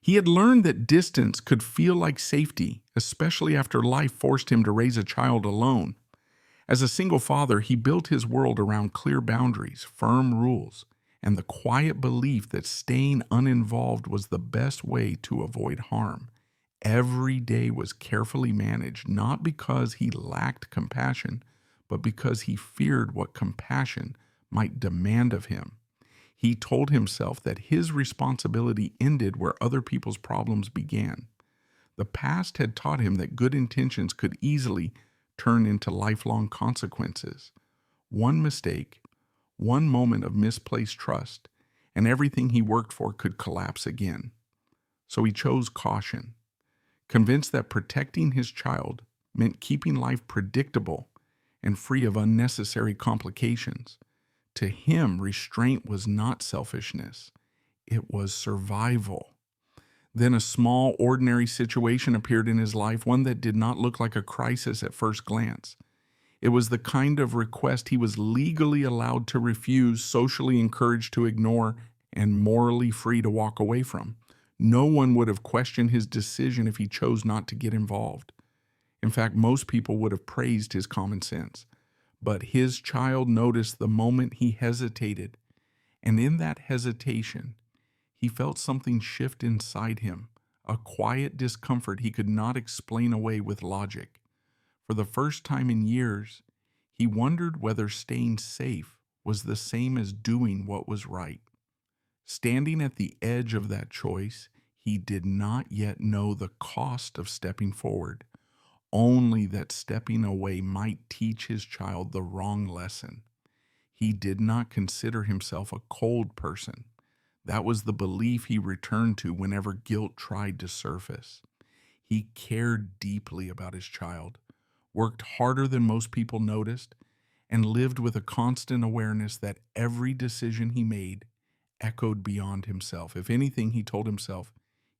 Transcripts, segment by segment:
He had learned that distance could feel like safety, especially after life forced him to raise a child alone. As a single father, he built his world around clear boundaries, firm rules, and the quiet belief that staying uninvolved was the best way to avoid harm. Every day was carefully managed, not because he lacked compassion, but because he feared what compassion might demand of him. He told himself that his responsibility ended where other people's problems began. The past had taught him that good intentions could easily turn into lifelong consequences. One mistake, one moment of misplaced trust, and everything he worked for could collapse again. So he chose caution, convinced that protecting his child meant keeping life predictable and free of unnecessary complications. To him, restraint was not selfishness, it was survival. Then a small, ordinary situation appeared in his life, one that did not look like a crisis at first glance. It was the kind of request he was legally allowed to refuse, socially encouraged to ignore, and morally free to walk away from. No one would have questioned his decision if he chose not to get involved. In fact, most people would have praised his common sense. But his child noticed the moment he hesitated, and in that hesitation, he felt something shift inside him, a quiet discomfort he could not explain away with logic. For the first time in years, he wondered whether staying safe was the same as doing what was right. Standing at the edge of that choice, he did not yet know the cost of stepping forward, only that stepping away might teach his child the wrong lesson. He did not consider himself a cold person. That was the belief he returned to whenever guilt tried to surface. He cared deeply about his child, worked harder than most people noticed, and lived with a constant awareness that every decision he made echoed beyond himself. If anything, he told himself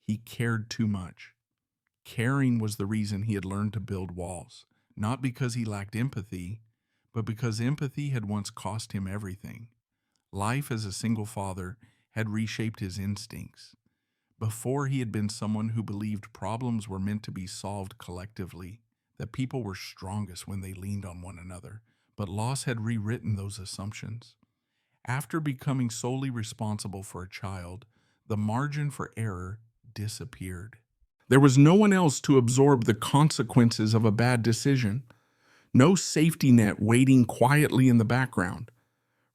he cared too much. Caring was the reason he had learned to build walls, not because he lacked empathy, but because empathy had once cost him everything. Life as a single father had reshaped his instincts. Before, he had been someone who believed problems were meant to be solved collectively, that people were strongest when they leaned on one another. But loss had rewritten those assumptions. After becoming solely responsible for a child, the margin for error disappeared. There was no one else to absorb the consequences of a bad decision, no safety net waiting quietly in the background.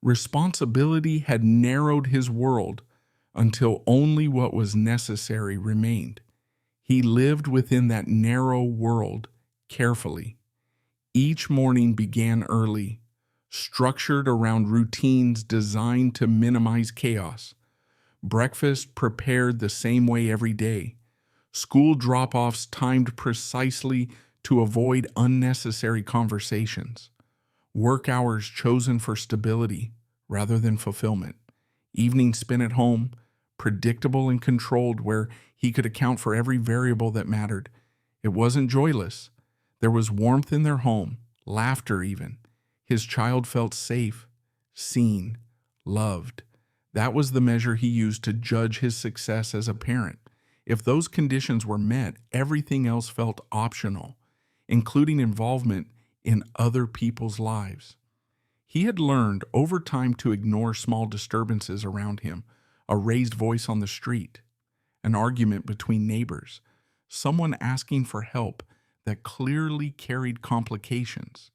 Responsibility had narrowed his world until only what was necessary remained. He lived within that narrow world carefully. Each morning began early, structured around routines designed to minimize chaos. Breakfast prepared the same way every day. School drop-offs timed precisely to avoid unnecessary conversations. Work hours chosen for stability rather than fulfillment. Evenings spent at home, predictable and controlled, where he could account for every variable that mattered. It wasn't joyless. There was warmth in their home, laughter even. His child felt safe, seen, loved. That was the measure he used to judge his success as a parent. If those conditions were met, everything else felt optional, including involvement in other people's lives. He had learned over time to ignore small disturbances around him, a raised voice on the street, an argument between neighbors, someone asking for help that clearly carried complications.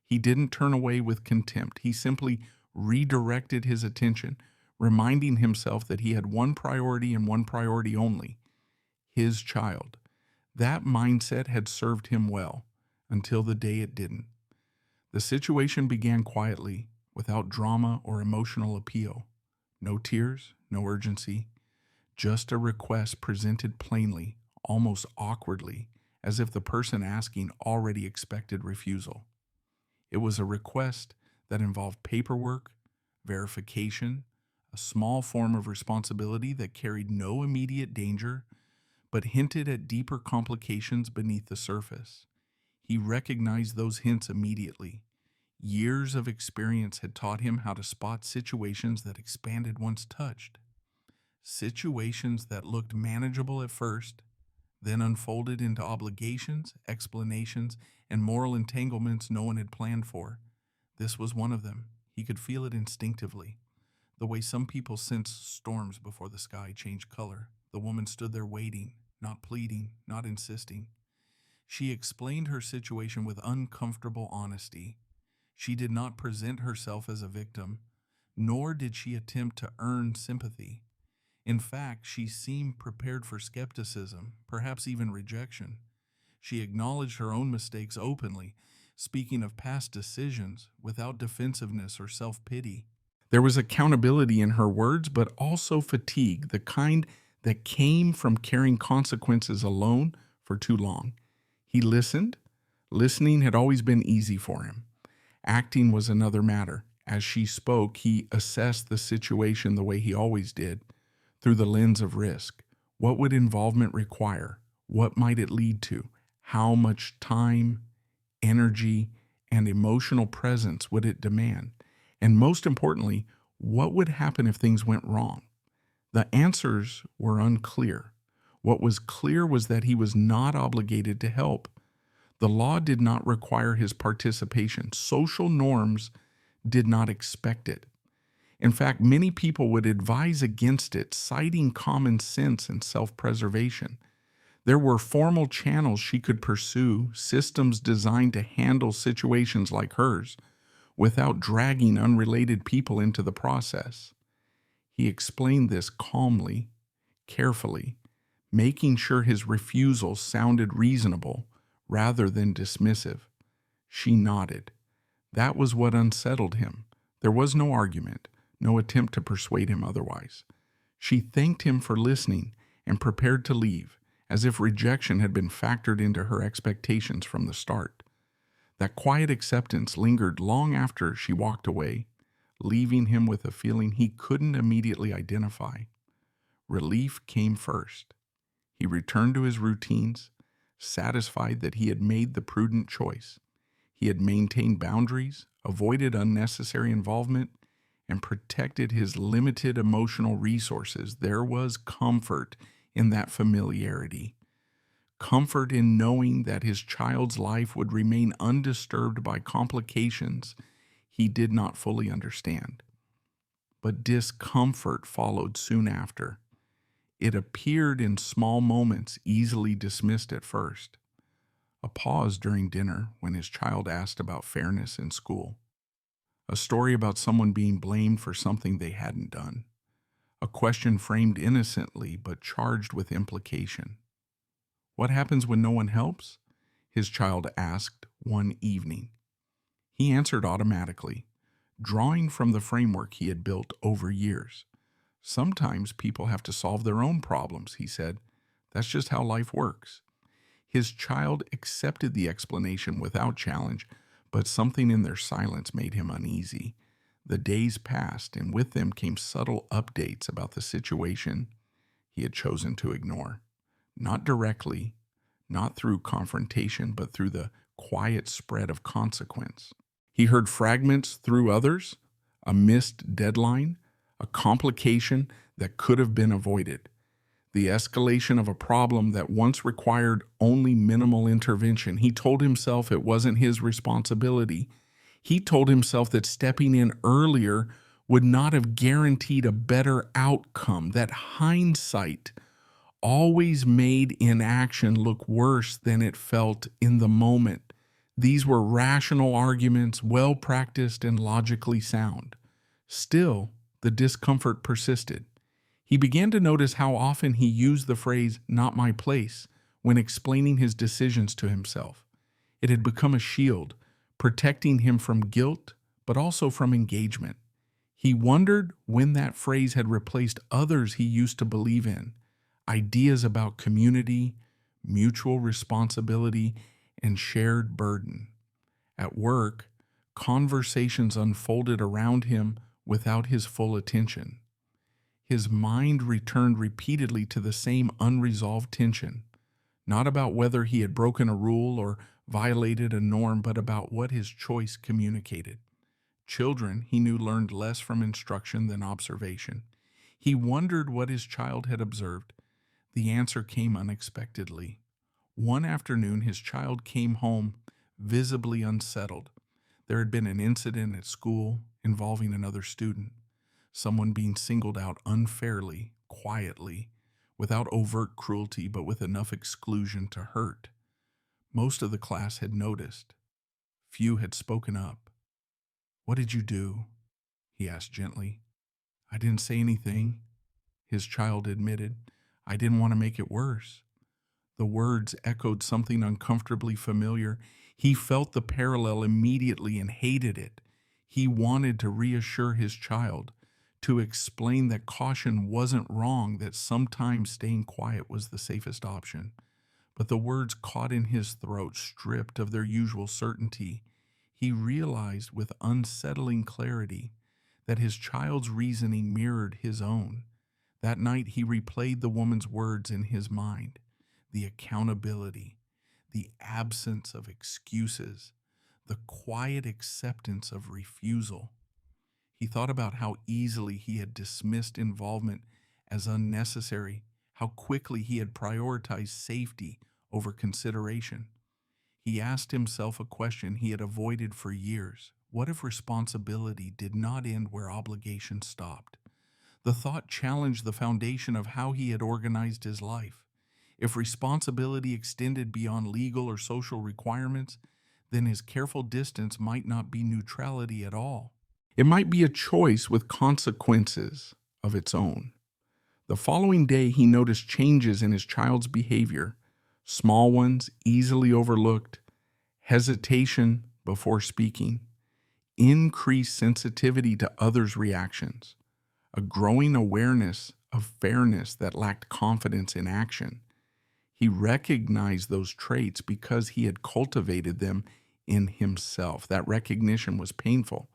He didn't turn away with contempt. He simply redirected his attention, reminding himself that he had one priority and one priority only: his child. That mindset had served him well until the day it didn't. The situation began quietly, without drama or emotional appeal. No tears, no urgency, just a request presented plainly, almost awkwardly, as if the person asking already expected refusal. It was a request that involved paperwork, verification, a small form of responsibility that carried no immediate danger, but hinted at deeper complications beneath the surface. He recognized those hints immediately. Years of experience had taught him how to spot situations that expanded once touched. Situations that looked manageable at first, then unfolded into obligations, explanations, and moral entanglements no one had planned for. This was one of them. He could feel it instinctively. The way some people sense storms before the sky change color. The woman stood there waiting, not pleading, not insisting. She explained her situation with uncomfortable honesty. She did not present herself as a victim, nor did she attempt to earn sympathy. In fact, she seemed prepared for skepticism, perhaps even rejection. She acknowledged her own mistakes openly, speaking of past decisions without defensiveness or self-pity. There was accountability in her words, but also fatigue, the kind that came from carrying consequences alone for too long. He listened. Listening had always been easy for him. Acting was another matter. As she spoke, he assessed the situation the way he always did, through the lens of risk. What would involvement require? What might it lead to? How much time, energy, and emotional presence would it demand? And most importantly, what would happen if things went wrong? The answers were unclear. What was clear was that he was not obligated to help. The law did not require his participation. Social norms did not expect it. In fact, many people would advise against it, citing common sense and self-preservation. There were formal channels she could pursue, systems designed to handle situations like hers, without dragging unrelated people into the process. He explained this calmly, carefully, making sure his refusal sounded reasonable rather than dismissive. She nodded. That was what unsettled him. There was no argument, no attempt to persuade him otherwise. She thanked him for listening and prepared to leave, as if rejection had been factored into her expectations from the start. That quiet acceptance lingered long after she walked away, leaving him with a feeling he couldn't immediately identify. Relief came first. He returned to his routines, satisfied that he had made the prudent choice. He had maintained boundaries, avoided unnecessary involvement, and protected his limited emotional resources. There was comfort in that familiarity. Comfort in knowing that his child's life would remain undisturbed by complications he did not fully understand. But discomfort followed soon after. It appeared in small moments, easily dismissed at first. A pause during dinner when his child asked about fairness in school. A story about someone being blamed for something they hadn't done. A question framed innocently but charged with implication. What happens when no one helps? His child asked one evening. He answered automatically, drawing from the framework he had built over years. Sometimes people have to solve their own problems, he said. That's just how life works. His child accepted the explanation without challenge, but something in their silence made him uneasy. The days passed, and with them came subtle updates about the situation he had chosen to ignore. Not directly, not through confrontation, but through the quiet spread of consequence. He heard fragments through others, a missed deadline, a complication that could have been avoided, the escalation of a problem that once required only minimal intervention. He told himself it wasn't his responsibility. He told himself that stepping in earlier would not have guaranteed a better outcome, that hindsight always made inaction look worse than it felt in the moment. These were rational arguments, well practiced and logically sound. Still, the discomfort persisted. He began to notice how often he used the phrase, "not my place," when explaining his decisions to himself. It had become a shield, protecting him from guilt, but also from engagement. He wondered when that phrase had replaced others he used to believe in, ideas about community, mutual responsibility, and shared burden. At work, conversations unfolded around him without his full attention. His mind returned repeatedly to the same unresolved tension, not about whether he had broken a rule or violated a norm, but about what his choice communicated. Children, he knew, learned less from instruction than observation. He wondered what his child had observed. The answer came unexpectedly. One afternoon, his child came home visibly unsettled. There had been an incident at school involving another student, someone being singled out unfairly, quietly, without overt cruelty, but with enough exclusion to hurt. Most of the class had noticed. Few had spoken up. "What did you do?" he asked gently. "I didn't say anything," his child admitted. "I didn't want to make it worse." The words echoed something uncomfortably familiar. He felt the parallel immediately and hated it. He wanted to reassure his child, to explain that caution wasn't wrong, that sometimes staying quiet was the safest option. But the words caught in his throat, stripped of their usual certainty. He realized with unsettling clarity that his child's reasoning mirrored his own. That night he replayed the woman's words in his mind. The accountability, the absence of excuses, the quiet acceptance of refusal. He thought about how easily he had dismissed involvement as unnecessary, how quickly he had prioritized safety over consideration. He asked himself a question he had avoided for years. What if responsibility did not end where obligation stopped? The thought challenged the foundation of how he had organized his life. If responsibility extended beyond legal or social requirements, then his careful distance might not be neutrality at all. It might be a choice with consequences of its own. The following day, he noticed changes in his child's behavior, small ones easily overlooked, hesitation before speaking, increased sensitivity to others' reactions, a growing awareness of fairness that lacked confidence in action. He recognized those traits because he had cultivated them in himself. That recognition was painful.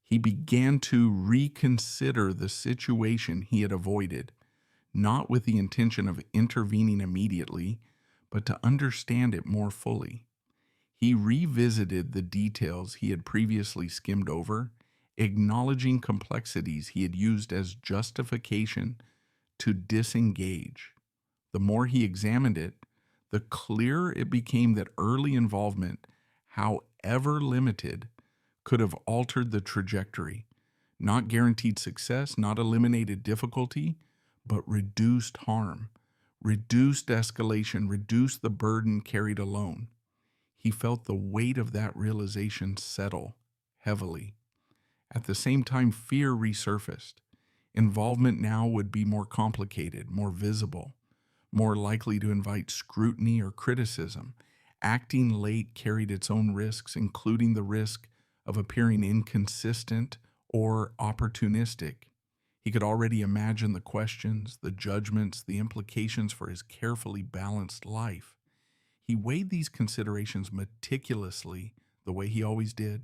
He began to reconsider the situation he had avoided, not with the intention of intervening immediately, but to understand it more fully. He revisited the details he had previously skimmed over, acknowledging complexities he had used as justification to disengage. The more he examined it, the clearer it became that early involvement, however limited, could have altered the trajectory, not guaranteed success, not eliminated difficulty, but reduced harm, reduced escalation, reduced the burden carried alone. He felt the weight of that realization settle heavily. At the same time, fear resurfaced. Involvement now would be more complicated, more visible, more likely to invite scrutiny or criticism. Acting late carried its own risks, including the risk of appearing inconsistent or opportunistic. He could already imagine the questions, the judgments, the implications for his carefully balanced life. He weighed these considerations meticulously, the way he always did.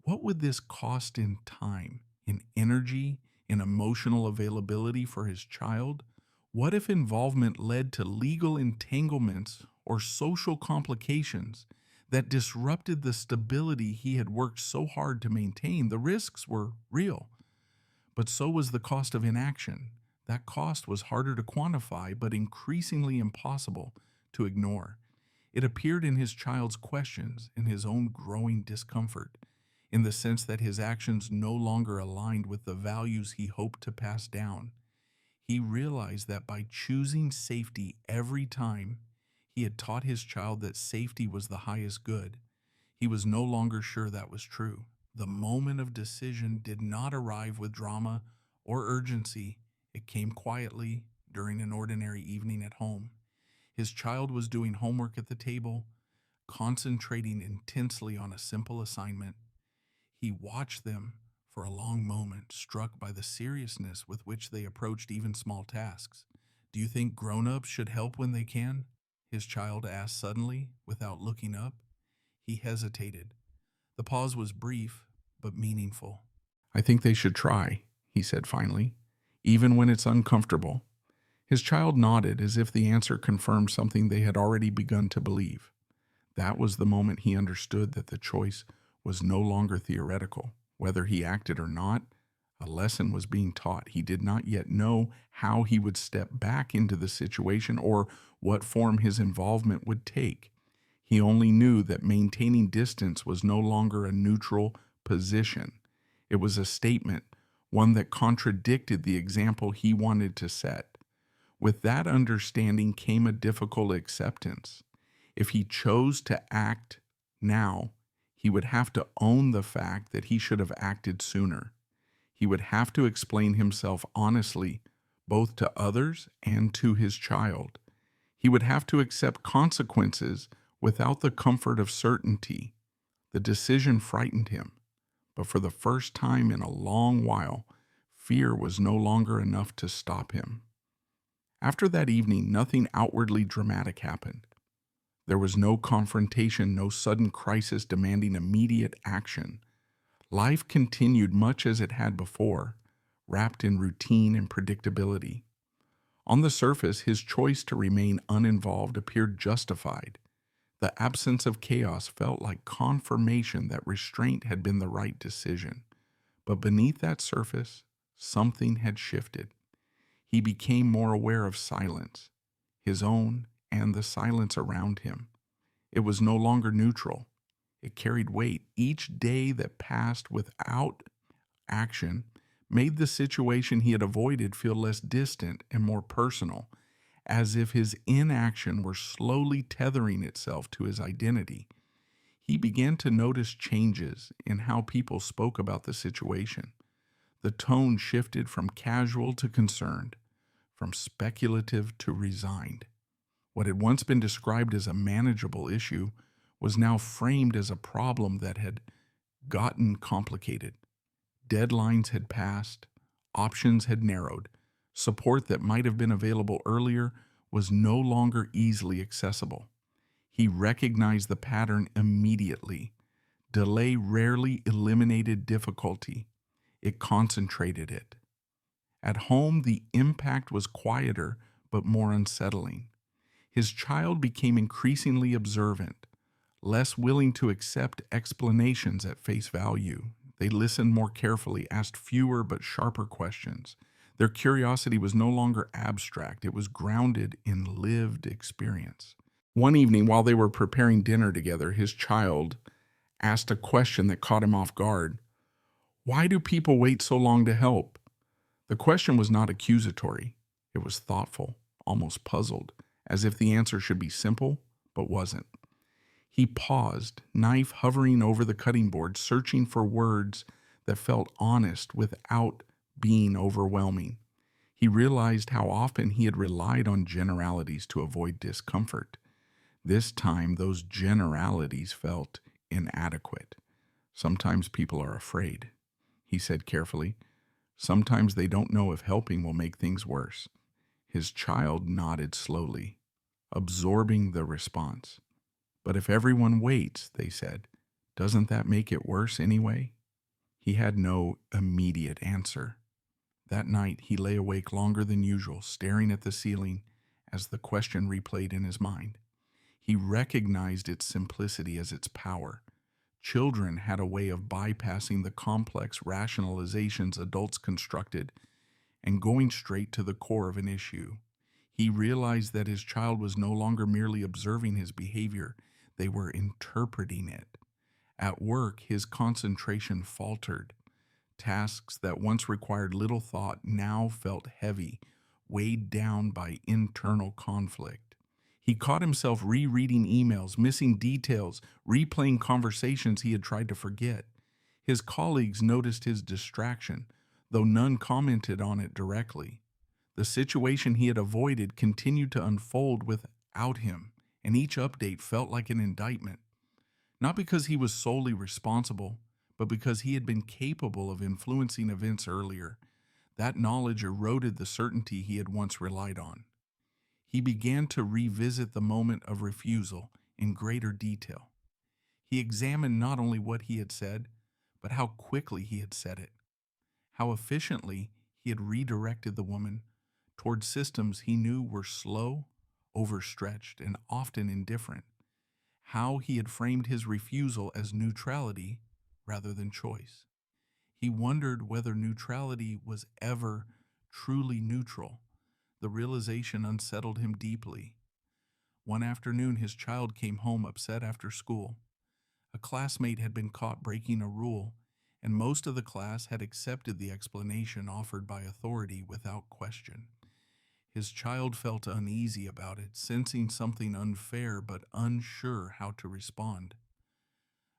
What would this cost in time, in energy, in emotional availability for his child? What if involvement led to legal entanglements or social complications that disrupted the stability he had worked so hard to maintain? The risks were real, but so was the cost of inaction. That cost was harder to quantify, but increasingly impossible to ignore. It appeared in his child's questions, in his own growing discomfort, in the sense that his actions no longer aligned with the values he hoped to pass down. He realized that by choosing safety every time, he had taught his child that safety was the highest good. He was no longer sure that was true. The moment of decision did not arrive with drama or urgency. It came quietly during an ordinary evening at home. His child was doing homework at the table, concentrating intensely on a simple assignment. He watched them for a long moment, struck by the seriousness with which they approached even small tasks. "Do you think grown-ups should help when they can?" his child asked suddenly, without looking up. He hesitated. The pause was brief, but meaningful. "I think they should try," he said finally, "even when it's uncomfortable." His child nodded as if the answer confirmed something they had already begun to believe. That was the moment he understood that the choice was no longer theoretical. Whether he acted or not, A lesson was being taught. He did not yet know how he would step back into the situation or what form his involvement would take. He only knew that maintaining distance was no longer a neutral position. It was a statement, one that contradicted the example he wanted to set. With that understanding came a difficult acceptance. If he chose to act now, he would have to own the fact that he should have acted sooner. He would have to explain himself honestly, both to others and to his child. He would have to accept consequences without the comfort of certainty. The decision frightened him, but for the first time in a long while, fear was no longer enough to stop him. After that evening, nothing outwardly dramatic happened. There was no confrontation, no sudden crisis demanding immediate action. Life continued much as it had before, wrapped in routine and predictability. On the surface, his choice to remain uninvolved appeared justified. The absence of chaos felt like confirmation that restraint had been the right decision. But beneath that surface, something had shifted. He became more aware of silence, his own and the silence around him. It was no longer neutral. It carried weight. Each day that passed without action made the situation he had avoided feel less distant and more personal, as if his inaction were slowly tethering itself to his identity. He began to notice changes in how people spoke about the situation. The tone shifted from casual to concerned, from speculative to resigned. What had once been described as a manageable issue was now framed as a problem that had gotten complicated. Deadlines had passed, options had narrowed, support that might have been available earlier was no longer easily accessible. He recognized the pattern immediately. Delay rarely eliminated difficulty, it concentrated it. At home, the impact was quieter but more unsettling. His child became increasingly observant, less willing to accept explanations at face value. They listened more carefully, asked fewer but sharper questions. Their curiosity was no longer abstract, it was grounded in lived experience. One evening, while they were preparing dinner together, his child asked a question that caught him off guard. Why do people wait so long to help? The question was not accusatory. It was thoughtful, almost puzzled, as if the answer should be simple, but wasn't. He paused, knife hovering over the cutting board, searching for words that felt honest without being overwhelming. He realized how often he had relied on generalities to avoid discomfort. This time, those generalities felt inadequate. Sometimes people are afraid, he said carefully. Sometimes they don't know if helping will make things worse. His child nodded slowly, absorbing the response. But if everyone waits, they said, doesn't that make it worse anyway? He had no immediate answer. That night, he lay awake longer than usual, staring at the ceiling as the question replayed in his mind. He recognized its simplicity as its power. Children had a way of bypassing the complex rationalizations adults constructed and going straight to the core of an issue. He realized that his child was no longer merely observing his behavior, they were interpreting it. At work, his concentration faltered. Tasks that once required little thought now felt heavy, weighed down by internal conflict. He caught himself rereading emails, missing details, replaying conversations he had tried to forget. His colleagues noticed his distraction, though none commented on it directly. The situation he had avoided continued to unfold without him, and each update felt like an indictment. Not because he was solely responsible, but because he had been capable of influencing events earlier. That knowledge eroded the certainty he had once relied on. He began to revisit the moment of refusal in greater detail. He examined not only what he had said, but how quickly he had said it, how efficiently he had redirected the woman toward systems he knew were slow, overstretched, and often indifferent, how he had framed his refusal as neutrality rather than choice. He wondered whether neutrality was ever truly neutral. The realization unsettled him deeply. One afternoon, his child came home upset after school. A classmate had been caught breaking a rule, and most of the class had accepted the explanation offered by authority without question. His child felt uneasy about it, sensing something unfair but unsure how to respond.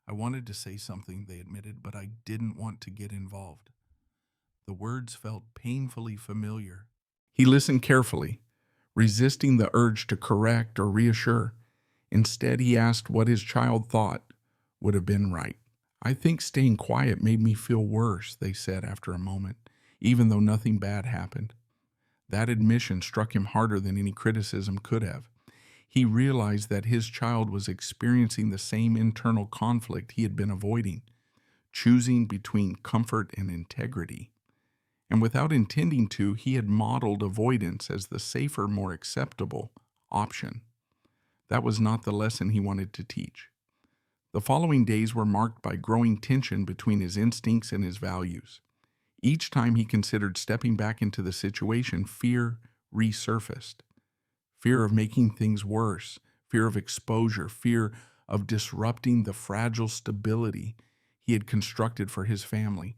I wanted to say something, they admitted, but I didn't want to get involved. The words felt painfully familiar. He listened carefully, resisting the urge to correct or reassure. Instead, he asked what his child thought would have been right. I think staying quiet made me feel worse, they said after a moment, even though nothing bad happened. That admission struck him harder than any criticism could have. He realized that his child was experiencing the same internal conflict he had been avoiding, choosing between comfort and integrity. And without intending to, he had modeled avoidance as the safer, more acceptable option. That was not the lesson he wanted to teach. The following days were marked by growing tension between his instincts and his values. Each time he considered stepping back into the situation, fear resurfaced. Fear of making things worse, fear of exposure, fear of disrupting the fragile stability he had constructed for his family.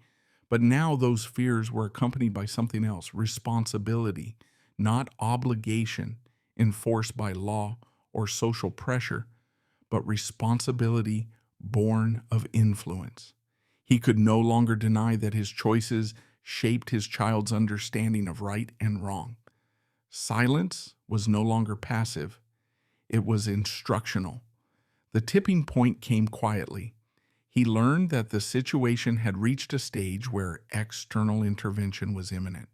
But now those fears were accompanied by something else, responsibility, not obligation enforced by law or social pressure, but responsibility born of influence. He could no longer deny that his choices shaped his child's understanding of right and wrong. Silence was no longer passive, it was instructional. The tipping point came quietly. He learned that the situation had reached a stage where external intervention was imminent.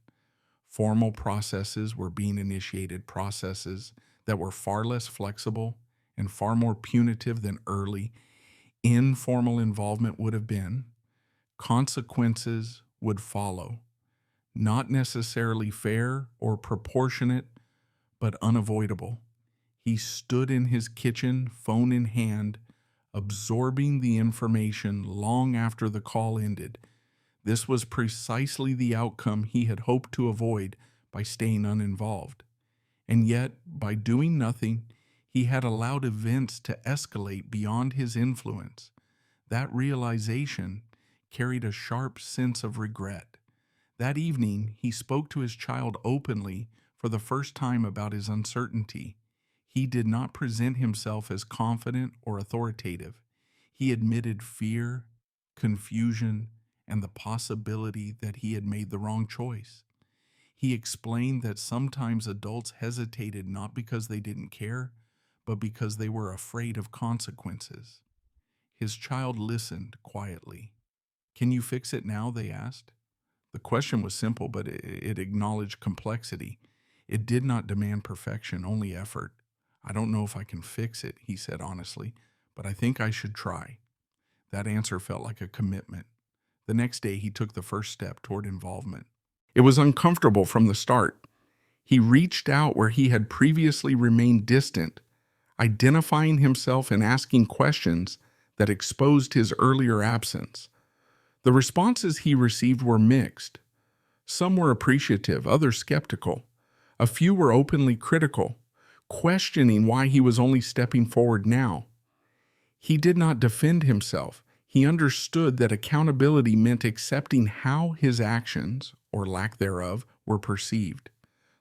Formal processes were being initiated, processes that were far less flexible and far more punitive than early, informal involvement would have been. Consequences would follow. Not necessarily fair or proportionate, but unavoidable. He stood in his kitchen, phone in hand, absorbing the information long after the call ended. This was precisely the outcome he had hoped to avoid by staying uninvolved. And yet, by doing nothing, he had allowed events to escalate beyond his influence. That realization carried a sharp sense of regret. That evening, he spoke to his child openly for the first time about his uncertainty. He did not present himself as confident or authoritative. He admitted fear, confusion, and the possibility that he had made the wrong choice. He explained that sometimes adults hesitated not because they didn't care, but because they were afraid of consequences. His child listened quietly. "Can you fix it now?" they asked. The question was simple, but it acknowledged complexity. It did not demand perfection, only effort. "I don't know if I can fix it," he said honestly, "but I think I should try." That answer felt like a commitment. The next day, he took the first step toward involvement. It was uncomfortable from the start. He reached out where he had previously remained distant, identifying himself and asking questions that exposed his earlier absence. The responses he received were mixed. Some were appreciative, others skeptical. A few were openly critical, questioning why he was only stepping forward now. He did not defend himself. He understood that accountability meant accepting how his actions, or lack thereof, were perceived.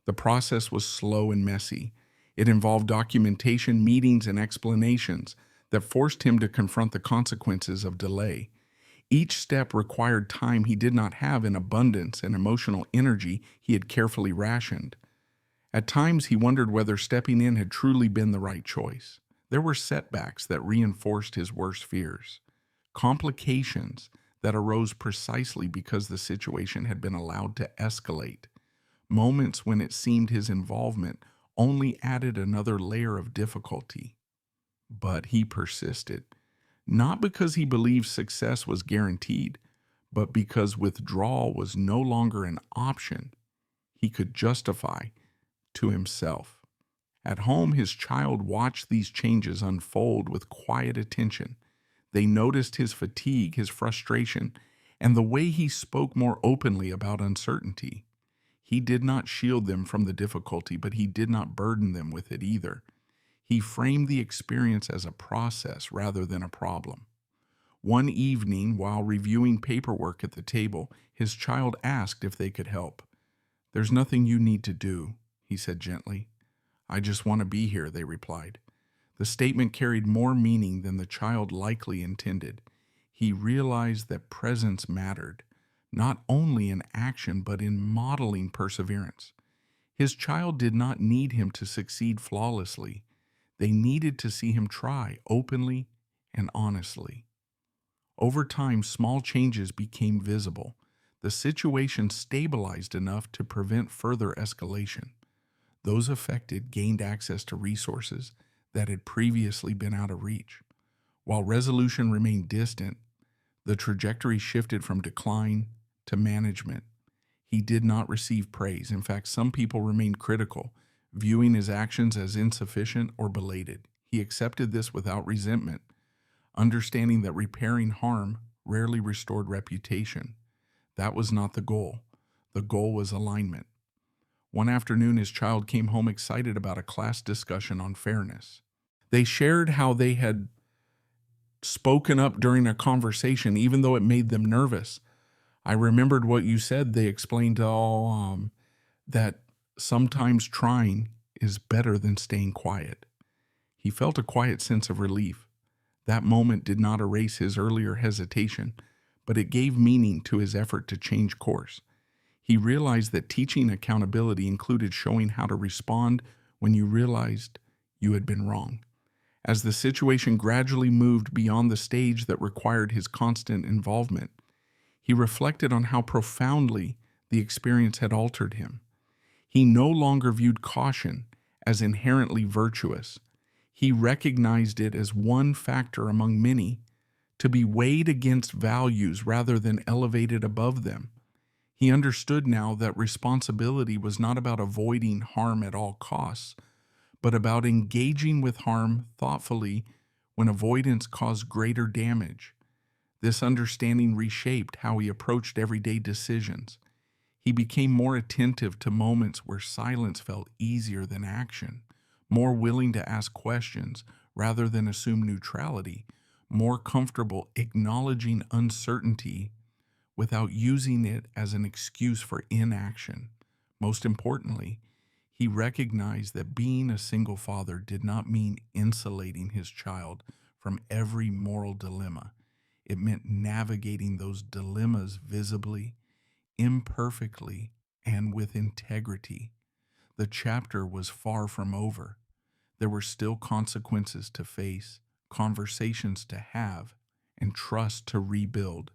The process was slow and messy. It involved documentation, meetings, and explanations that forced him to confront the consequences of delay. Each step required time he did not have in abundance and emotional energy he had carefully rationed. At times he wondered whether stepping in had truly been the right choice. There were setbacks that reinforced his worst fears, complications that arose precisely because the situation had been allowed to escalate, moments when it seemed his involvement only added another layer of difficulty. But he persisted. Not because he believed success was guaranteed, but because withdrawal was no longer an option he could justify to himself. At home, his child watched these changes unfold with quiet attention. They noticed his fatigue, his frustration, and the way he spoke more openly about uncertainty. He did not shield them from the difficulty, but he did not burden them with it either. He framed the experience as a process rather than a problem. One evening, while reviewing paperwork at the table, his child asked if they could help. "There's nothing you need to do," he said gently. "I just want to be here," they replied. The statement carried more meaning than the child likely intended. He realized that presence mattered, not only in action but in modeling perseverance. His child did not need him to succeed flawlessly. They needed to see him try openly and honestly. Over time, small changes became visible. The situation stabilized enough to prevent further escalation. Those affected gained access to resources that had previously been out of reach. While resolution remained distant, the trajectory shifted from decline to management. He did not receive praise. In fact, some people remained critical, viewing his actions as insufficient or belated. He accepted this without resentment, understanding that repairing harm rarely restored reputation. That was not the goal. The goal was alignment. One afternoon, his child came home excited about a class discussion on fairness. They shared how they had spoken up during a conversation, even though it made them nervous. "I remembered what you said," they explained to all, that sometimes trying is better than staying quiet. He felt a quiet sense of relief. That moment did not erase his earlier hesitation, but it gave meaning to his effort to change course. He realized that teaching accountability included showing how to respond when you realized you had been wrong. As the situation gradually moved beyond the stage that required his constant involvement, he reflected on how profoundly the experience had altered him. He no longer viewed caution as inherently virtuous. He recognized it as one factor among many, to be weighed against values rather than elevated above them. He understood now that responsibility was not about avoiding harm at all costs, but about engaging with harm thoughtfully when avoidance caused greater damage. This understanding reshaped how he approached everyday decisions. He became more attentive to moments where silence felt easier than action, more willing to ask questions rather than assume neutrality, more comfortable acknowledging uncertainty without using it as an excuse for inaction. Most importantly, he recognized that being a single father did not mean insulating his child from every moral dilemma. It meant navigating those dilemmas visibly, imperfectly, and with integrity. The chapter was far from over. There were still consequences to face, conversations to have, and trust to rebuild.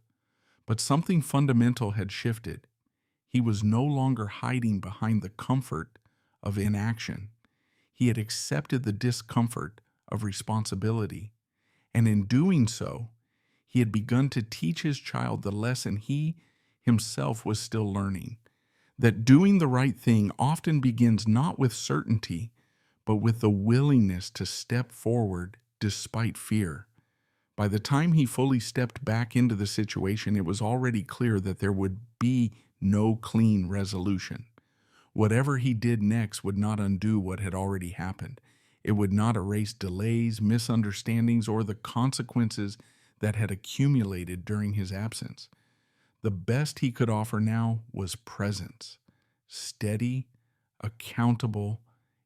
But something fundamental had shifted. He was no longer hiding behind the comfort of inaction. He had accepted the discomfort of responsibility, and in doing so, he had begun to teach his child the lesson he himself was still learning, that doing the right thing often begins not with certainty, but with the willingness to step forward despite fear. By the time he fully stepped back into the situation, it was already clear that there would be no clean resolution. Whatever he did next would not undo what had already happened. It would not erase delays, misunderstandings, or the consequences that had accumulated during his absence. The best he could offer now was presence, steady, accountable,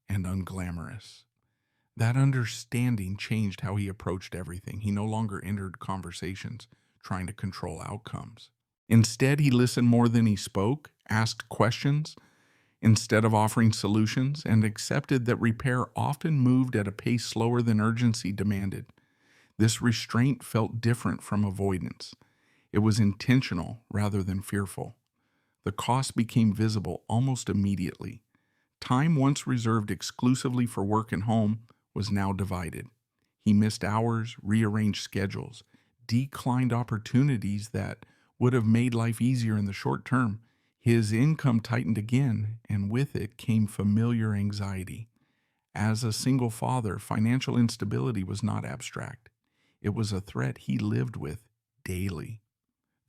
and unglamorous. That understanding changed how he approached everything. He no longer entered conversations trying to control outcomes. Instead, he listened more than he spoke, asked questions instead of offering solutions, and accepted that repair often moved at a pace slower than urgency demanded. This restraint felt different from avoidance. It was intentional rather than fearful. The cost became visible almost immediately. Time once reserved exclusively for work and home was now divided. He missed hours, rearranged schedules, declined opportunities that would have made life easier in the short term. His income tightened again, and with it came familiar anxiety. As a single father, financial instability was not abstract. It was a threat he lived with daily.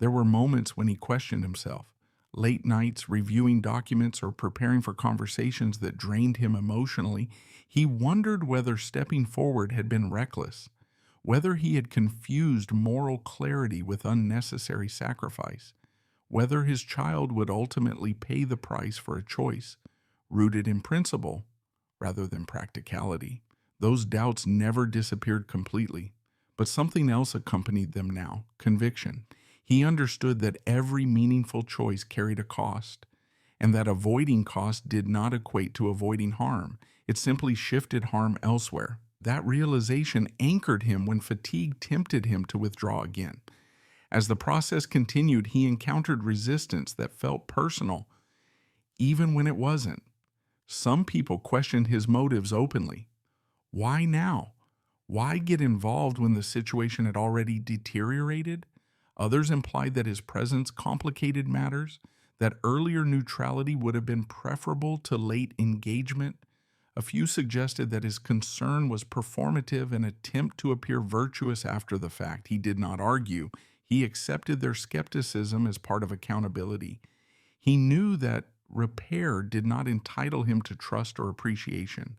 There were moments when he questioned himself, late nights reviewing documents or preparing for conversations that drained him emotionally. He wondered whether stepping forward had been reckless, whether he had confused moral clarity with unnecessary sacrifice, whether his child would ultimately pay the price for a choice rooted in principle rather than practicality. Those doubts never disappeared completely, but something else accompanied them now: conviction. He understood that every meaningful choice carried a cost, and that avoiding cost did not equate to avoiding harm. It simply shifted harm elsewhere. That realization anchored him when fatigue tempted him to withdraw again. As the process continued, he encountered resistance that felt personal, even when it wasn't. Some people questioned his motives openly. Why now? Why get involved when the situation had already deteriorated? Others implied that his presence complicated matters, that earlier neutrality would have been preferable to late engagement. A few suggested that his concern was performative, an attempt to appear virtuous after the fact. He did not argue. He accepted their skepticism as part of accountability. He knew that repair did not entitle him to trust or appreciation.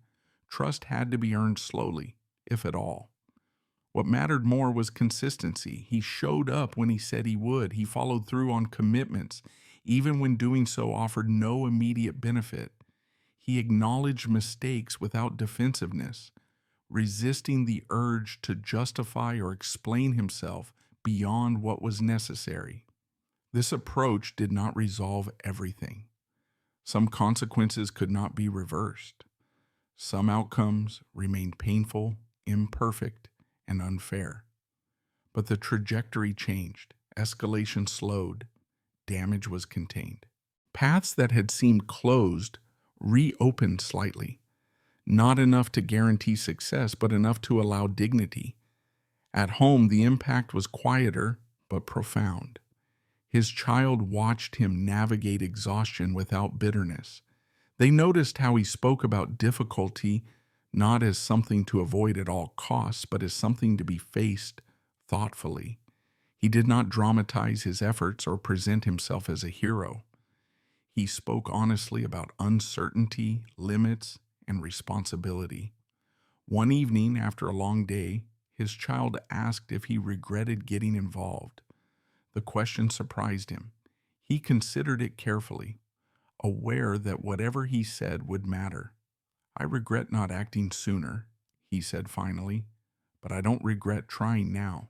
Trust had to be earned slowly, if at all. What mattered more was consistency. He showed up when he said he would. He followed through on commitments, even when doing so offered no immediate benefit. He acknowledged mistakes without defensiveness, resisting the urge to justify or explain himself beyond what was necessary. This approach did not resolve everything. Some consequences could not be reversed. Some outcomes remained painful, imperfect, and unfair. But the trajectory changed. Escalation slowed. Damage was contained. Paths that had seemed closed reopened slightly. Not enough to guarantee success, but enough to allow dignity. At home, the impact was quieter, but profound. His child watched him navigate exhaustion without bitterness. They noticed how he spoke about difficulty not as something to avoid at all costs, but as something to be faced thoughtfully. He did not dramatize his efforts or present himself as a hero. He spoke honestly about uncertainty, limits, and responsibility. One evening, after a long day, his child asked if he regretted getting involved. The question surprised him. He considered it carefully, aware that whatever he said would matter. "I regret not acting sooner," he said finally, "but I don't regret trying now."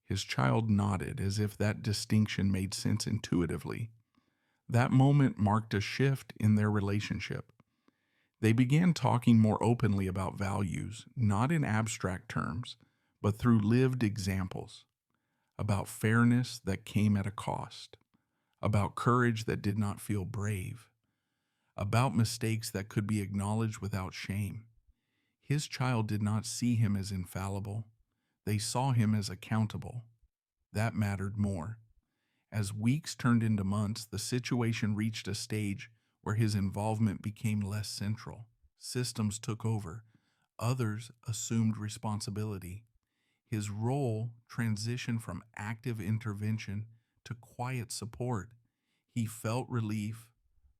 His child nodded, as if that distinction made sense intuitively. That moment marked a shift in their relationship. They began talking more openly about values, not in abstract terms, but through lived examples, about fairness that came at a cost, about courage that did not feel brave, about mistakes that could be acknowledged without shame. His child did not see him as infallible. They saw him as accountable. That mattered more. As weeks turned into months, the situation reached a stage where his involvement became less central. Systems took over. Others assumed responsibility. His role transitioned from active intervention to quiet support. He felt relief,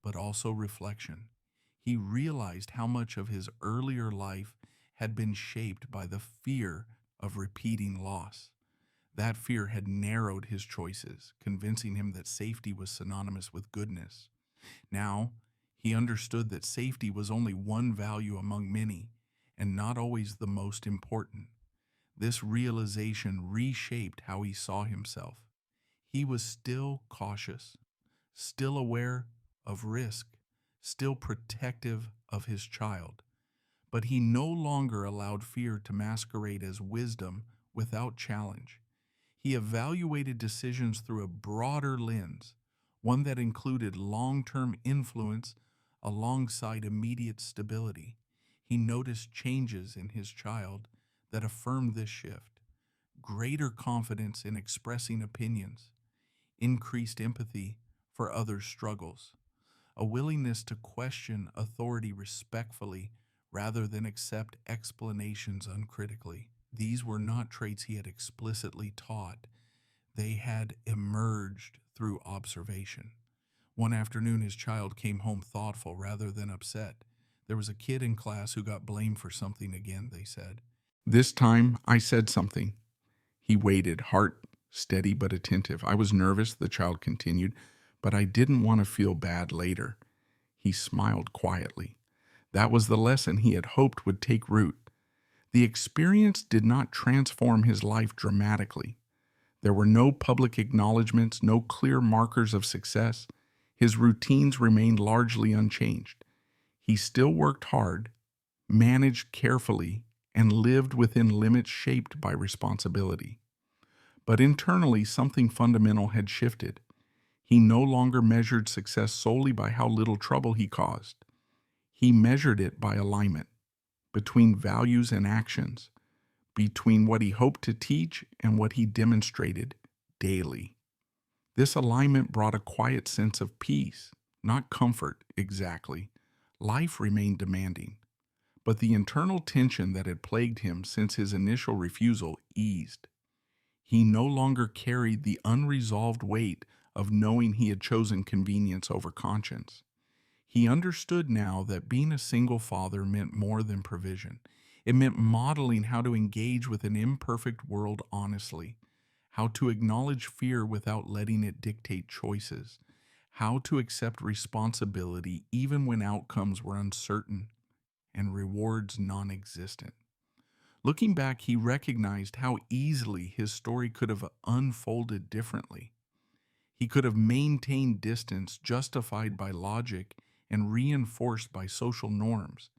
but also reflection. He realized how much of his earlier life had been shaped by the fear of repeating loss. That fear had narrowed his choices, convincing him that safety was synonymous with goodness. Now, he understood that safety was only one value among many, and not always the most important. This realization reshaped how he saw himself. He was still cautious, still aware of risk, still protective of his child. But he no longer allowed fear to masquerade as wisdom without challenge. He evaluated decisions through a broader lens, one that included long-term influence alongside immediate stability. He noticed changes in his child that affirmed this shift: greater confidence in expressing opinions, increased empathy for others' struggles, a willingness to question authority respectfully rather than accept explanations uncritically. These were not traits he had explicitly taught. They had emerged through observation. One afternoon, his child came home thoughtful rather than upset. There was a kid in class who got blamed for something again, they said. This time, I said something. He waited, heart steady but attentive. I was nervous, the child continued, but I didn't want to feel bad later. He smiled quietly. That was the lesson he had hoped would take root. The experience did not transform his life dramatically. There were no public acknowledgments, no clear markers of success. His routines remained largely unchanged. He still worked hard, managed carefully, and lived within limits shaped by responsibility. But internally, something fundamental had shifted. He no longer measured success solely by how little trouble he caused. He measured it by alignment between values and actions, between what he hoped to teach and what he demonstrated daily. This alignment brought a quiet sense of peace, not comfort exactly. Life remained demanding, but the internal tension that had plagued him since his initial refusal eased. He no longer carried the unresolved weight of knowing he had chosen convenience over conscience. He understood now that being a single father meant more than provision. It meant modeling how to engage with an imperfect world honestly, how to acknowledge fear without letting it dictate choices, how to accept responsibility even when outcomes were uncertain and rewards non-existent. Looking back, he recognized how easily his story could have unfolded differently. He could have maintained distance justified by logic and reinforced by social norms.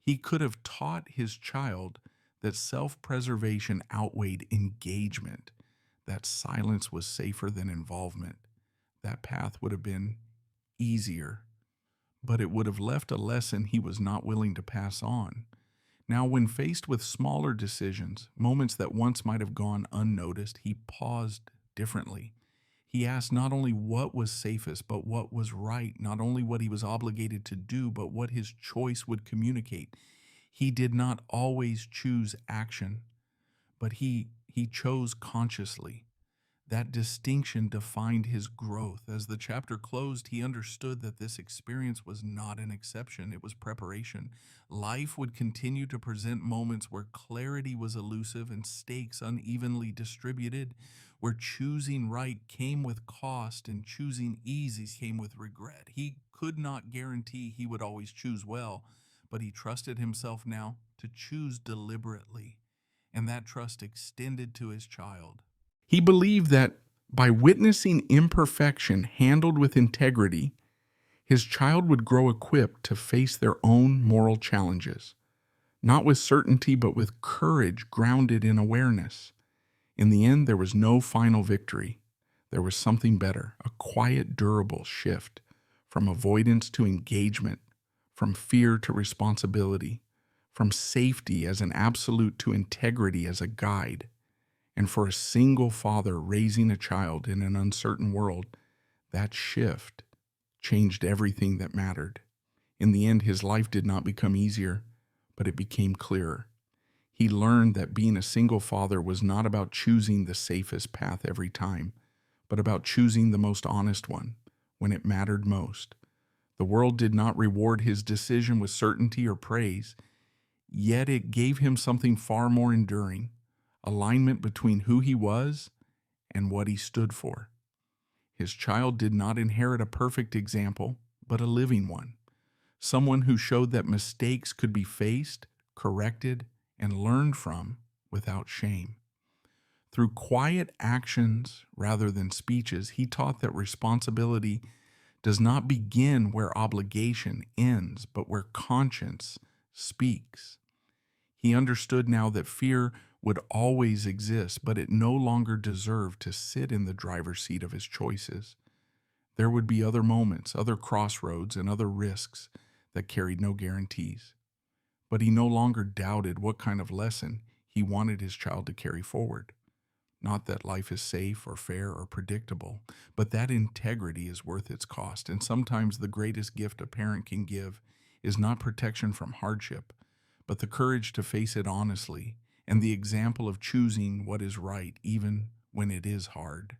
He could have taught his child that self-preservation outweighed engagement, that silence was safer than involvement. That path would have been easier, but it would have left a lesson he was not willing to pass on. Now, when faced with smaller decisions, moments that once might have gone unnoticed, he paused differently. He asked not only what was safest, but what was right, not only what he was obligated to do, but what his choice would communicate. He did not always choose action, but he chose consciously. That distinction defined his growth. As the chapter closed, he understood that this experience was not an exception, it was preparation. Life would continue to present moments where clarity was elusive and stakes unevenly distributed, where choosing right came with cost and choosing easy came with regret. He could not guarantee he would always choose well, but he trusted himself now to choose deliberately, and that trust extended to his child. He believed that by witnessing imperfection handled with integrity, his child would grow equipped to face their own moral challenges, not with certainty, but with courage grounded in awareness. In the end, there was no final victory. There was something better, a quiet, durable shift from avoidance to engagement, from fear to responsibility, from safety as an absolute to integrity as a guide. And for a single father raising a child in an uncertain world, that shift changed everything that mattered. In the end, his life did not become easier, but it became clearer. He learned that being a single father was not about choosing the safest path every time, but about choosing the most honest one when it mattered most. The world did not reward his decision with certainty or praise, yet it gave him something far more enduring: alignment between who he was and what he stood for. His child did not inherit a perfect example, but a living one. Someone who showed that mistakes could be faced, corrected, and learned from without shame. Through quiet actions rather than speeches, he taught that responsibility does not begin where obligation ends, but where conscience speaks. He understood now that fear would always exist, but it no longer deserved to sit in the driver's seat of his choices. There would be other moments, other crossroads, and other risks that carried no guarantees. But he no longer doubted what kind of lesson he wanted his child to carry forward. Not that life is safe or fair or predictable, but that integrity is worth its cost. And sometimes the greatest gift a parent can give is not protection from hardship, but the courage to face it honestly and the example of choosing what is right even when it is hard.